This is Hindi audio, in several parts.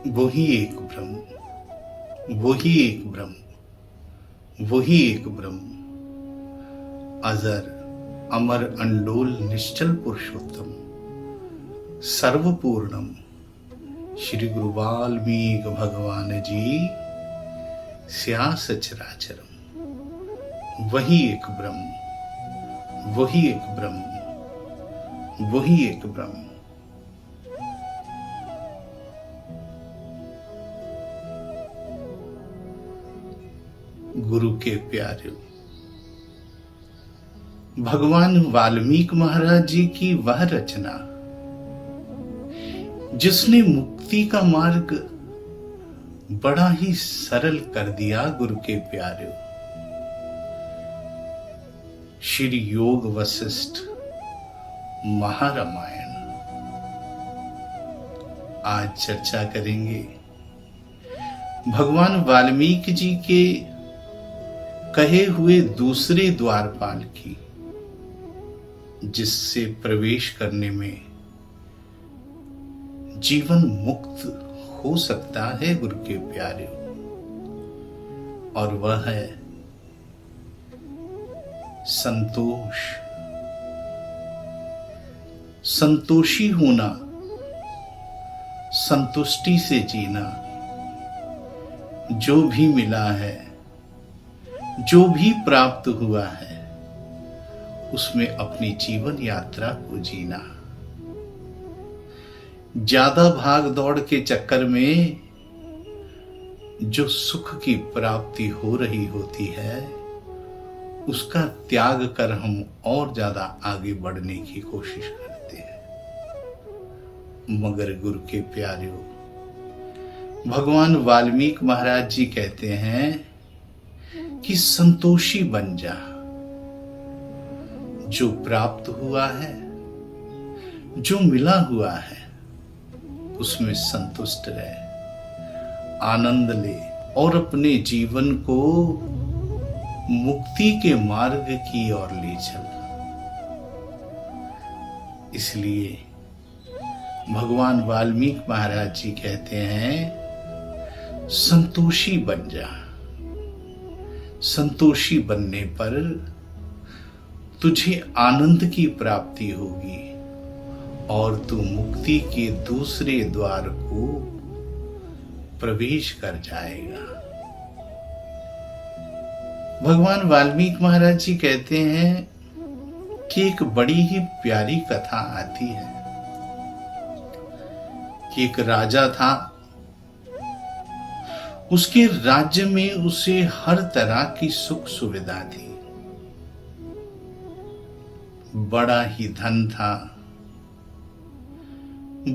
वही एक ब्रह्म, वही एक ब्रह्म, वही एक ब्रह्म, अजर अमर अंडोल निश्चल पुरुषोत्तम, सर्वपूर्णम श्री गुरु वाल्मीकि भगवान जी स्या सचराचरम। वही एक ब्रह्म, वही एक ब्रह्म, वही एक ब्रह्म। गुरु के प्यारे, भगवान वाल्मीकि महाराज जी की वह रचना जिसने मुक्ति का मार्ग बड़ा ही सरल कर दिया। गुरु के प्यारे, श्री योग वशिष्ठ महारामायण आज चर्चा करेंगे। भगवान वाल्मीकि जी के कहे हुए दूसरे द्वारपाल की, जिससे प्रवेश करने में जीवन मुक्त हो सकता है गुरु के प्यारे, और वह है संतोष। संतोषी होना, संतुष्टि से जीना। जो भी मिला है, जो भी प्राप्त हुआ है, उसमें अपनी जीवन यात्रा को जीना। ज्यादा भाग दौड़ के चक्कर में जो सुख की प्राप्ति हो रही होती है, उसका त्याग कर हम और ज्यादा आगे बढ़ने की कोशिश करते हैं। मगर गुरु के प्यारे, भगवान वाल्मीकि महाराज जी कहते हैं कि संतोषी बन जा। जो प्राप्त हुआ है, जो मिला हुआ है, उसमें संतुष्ट रहे, आनंद ले और अपने जीवन को मुक्ति के मार्ग की ओर ले चल। इसलिए भगवान वाल्मीकि महाराज जी कहते हैं, संतोषी बन जा। संतोषी बनने पर तुझे आनंद की प्राप्ति होगी और तू मुक्ति के दूसरे द्वार को प्रवेश कर जाएगा। भगवान वाल्मीकि महाराज जी कहते हैं कि एक बड़ी ही प्यारी कथा आती है कि एक राजा था। उसके राज्य में उसे हर तरह की सुख सुविधा थी। बड़ा ही धन था,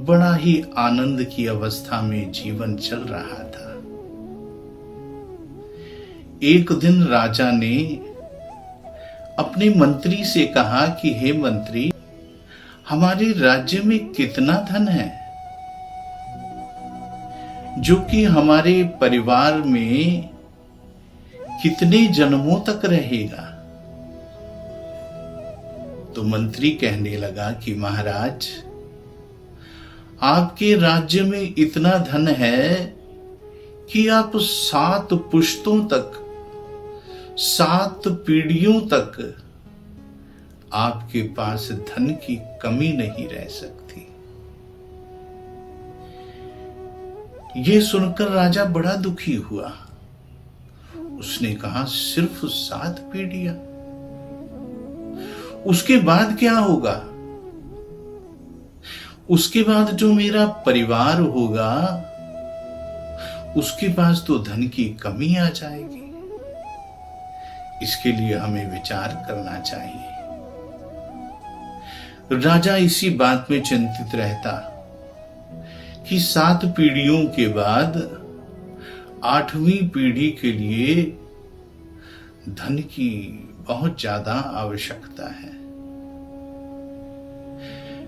बड़ा ही आनंद की अवस्था में जीवन चल रहा था। एक दिन राजा ने अपने मंत्री से कहा कि हे मंत्री, हमारे राज्य में कितना धन है जो कि हमारे परिवार में कितने जन्मों तक रहेगा। तो मंत्री कहने लगा कि महाराज, आपके राज्य में इतना धन है कि आप 7 पुश्तों तक, 7 पीढ़ियों तक आपके पास धन की कमी नहीं रह सकती। यह सुनकर राजा बड़ा दुखी हुआ। उसने कहा, सिर्फ 7 पीढ़ियां? उसके बाद क्या होगा? उसके बाद जो मेरा परिवार होगा, उसके पास तो धन की कमी आ जाएगी। इसके लिए हमें विचार करना चाहिए। राजा इसी बात में चिंतित रहता कि 7 पीढ़ियों के बाद 8वीं पीढ़ी के लिए धन की बहुत ज्यादा आवश्यकता है।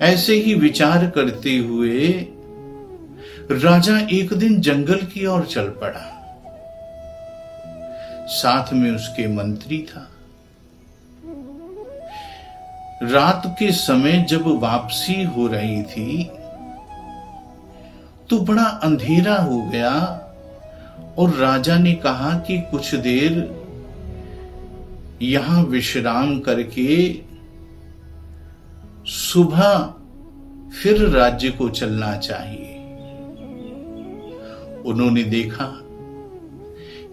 ऐसे ही विचार करते हुए राजा एक दिन जंगल की ओर चल पड़ा। साथ में उसके मंत्री था। रात के समय जब वापसी हो रही थी तो बड़ा अंधेरा हो गया और राजा ने कहा कि कुछ देर यहां विश्राम करके सुबह फिर राज्य को चलना चाहिए। उन्होंने देखा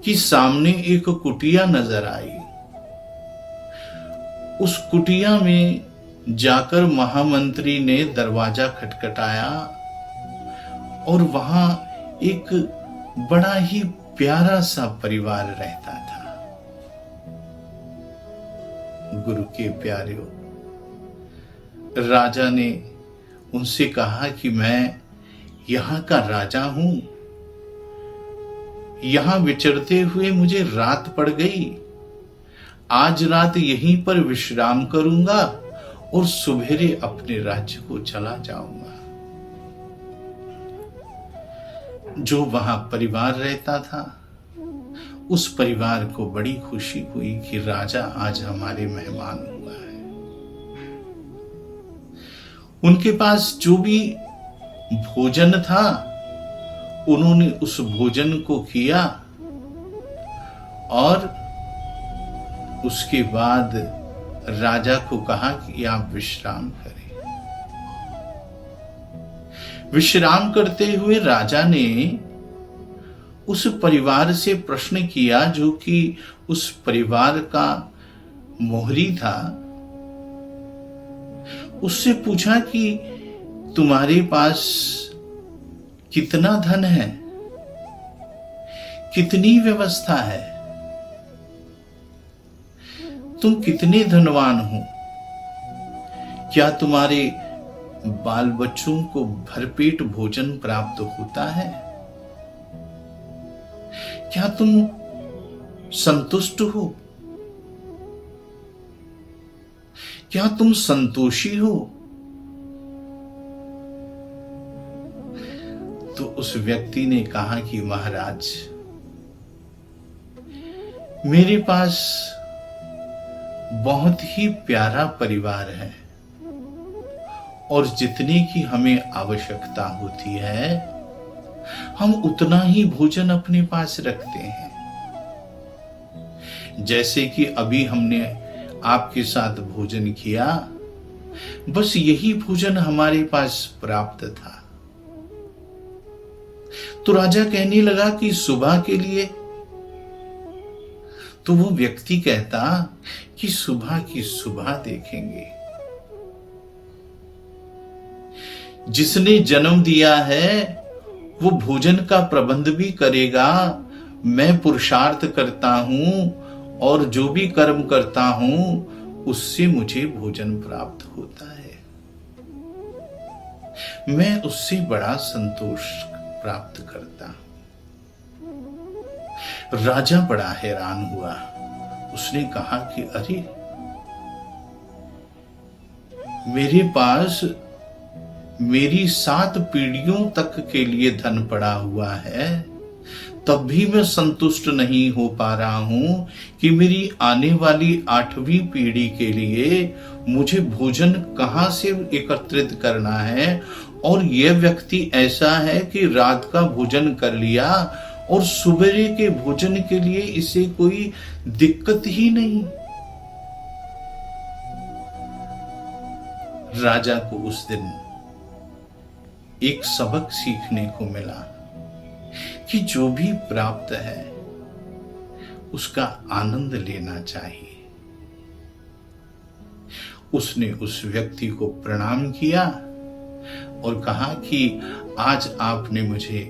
कि सामने एक कुटिया नजर आई। उस कुटिया में जाकर महामंत्री ने दरवाजा खटखटाया और वहां एक बड़ा ही प्यारा सा परिवार रहता था। गुरु के प्यारेओ, राजा ने उनसे कहा कि मैं यहां का राजा हूं, यहां विचरते हुए मुझे रात पड़ गई। आज रात यहीं पर विश्राम करूंगा और सुबेरे अपने राज्य को चला जाऊंगा। जो वहां परिवार रहता था, उस परिवार को बड़ी खुशी हुई कि राजा आज हमारे मेहमान हुआ है। उनके पास जो भी भोजन था, उन्होंने उस भोजन को किया और उसके बाद राजा को कहा कि आप विश्राम करें। विश्राम करते हुए राजा ने उस परिवार से प्रश्न किया, जो कि उस परिवार का मोहरी था। उससे पूछा कि तुम्हारे पास कितना धन है, कितनी व्यवस्था है, तुम कितने धनवान हो, क्या तुम्हारे बाल बच्चों को भरपेट भोजन प्राप्त होता है, क्या तुम संतुष्ट हो, क्या तुम संतोषी हो? तो उस व्यक्ति ने कहा कि महाराज, मेरे पास बहुत ही प्यारा परिवार है और जितने की हमें आवश्यकता होती है, हम उतना ही भोजन अपने पास रखते हैं। जैसे कि अभी हमने आपके साथ भोजन किया, बस यही भोजन हमारे पास प्राप्त था। तो राजा कहने लगा कि सुबह के लिए? तो वो व्यक्ति कहता कि सुबह की सुबह देखेंगे। जिसने जन्म दिया है वो भोजन का प्रबंध भी करेगा। मैं पुरुषार्थ करता हूं और जो भी कर्म करता हूं उससे मुझे भोजन प्राप्त होता है, मैं उससे बड़ा संतोष प्राप्त करता हूं। राजा बड़ा हैरान हुआ। उसने कहा कि अरे, मेरे पास मेरी 7 पीढ़ियों तक के लिए धन पड़ा हुआ है, तब भी मैं संतुष्ट नहीं हो पा रहा हूं कि मेरी आने वाली 8वीं पीढ़ी के लिए मुझे भोजन कहां से एकत्रित करना है। और यह व्यक्ति ऐसा है कि रात का भोजन कर लिया और सुबह के भोजन के लिए इसे कोई दिक्कत ही नहीं। राजा को उस दिन एक सबक सीखने को मिला कि जो भी प्राप्त है उसका आनंद लेना चाहिए। उसने उस व्यक्ति को प्रणाम किया और कहा कि आज आपने मुझे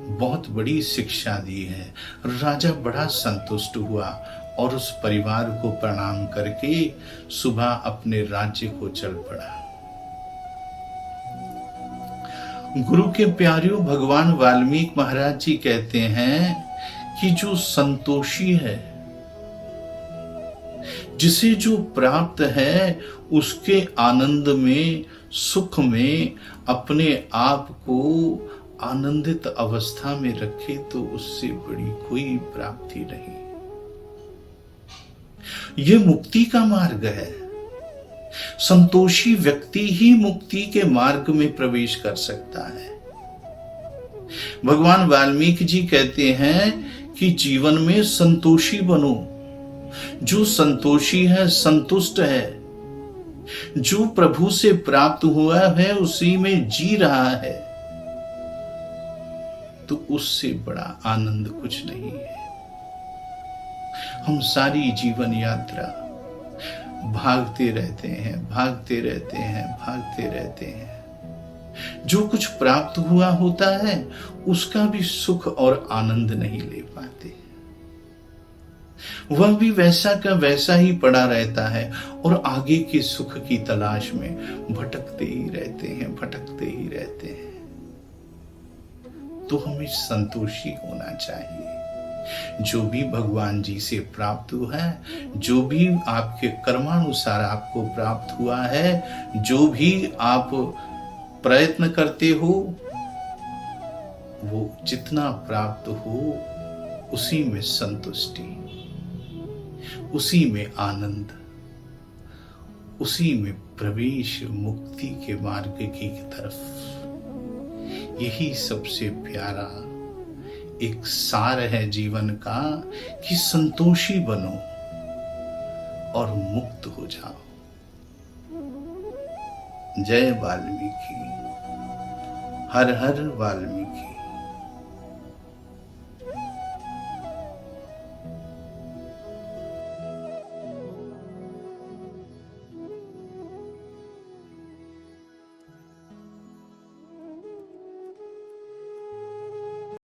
बहुत बड़ी शिक्षा दी है। राजा बड़ा संतुष्ट हुआ और उस परिवार को प्रणाम करके सुबह अपने राज्य को चल पड़ा। गुरु के प्यारियों, भगवान वाल्मीकि महाराज जी कहते हैं कि जो संतोषी है, जिसे जो प्राप्त है, उसके आनंद में, सुख में अपने आप को आनंदित अवस्था में रखे तो उससे बड़ी कोई प्राप्ति नहीं। यह मुक्ति का मार्ग है। संतोषी व्यक्ति ही मुक्ति के मार्ग में प्रवेश कर सकता है। भगवान वाल्मीकि जी कहते हैं कि जीवन में संतोषी बनो। जो संतोषी है, संतुष्ट है, जो प्रभु से प्राप्त हुआ है उसी में जी रहा है, तो उससे बड़ा आनंद कुछ नहीं है। हम सारी जीवन यात्रा भागते रहते हैं, भागते रहते हैं, भागते रहते हैं। जो कुछ प्राप्त हुआ होता है उसका भी सुख और आनंद नहीं ले पाते। वह भी वैसा का वैसा ही पड़ा रहता है और आगे के सुख की तलाश में भटकते ही रहते हैं, भटकते ही रहते हैं। तो हमें संतोषी होना चाहिए। जो भी भगवान जी से प्राप्त हुआ है, जो भी आपके कर्मानुसार आपको प्राप्त हुआ है, जो भी आप प्रयत्न करते हो, वो जितना प्राप्त हो उसी में संतुष्टि, उसी में आनंद, उसी में प्रवेश मुक्ति के मार्ग की तरफ। यही सबसे प्यारा एक सार है जीवन का कि संतोषी बनो और मुक्त हो जाओ। जय वाल्मीकि, हर हर वाल्मीकि।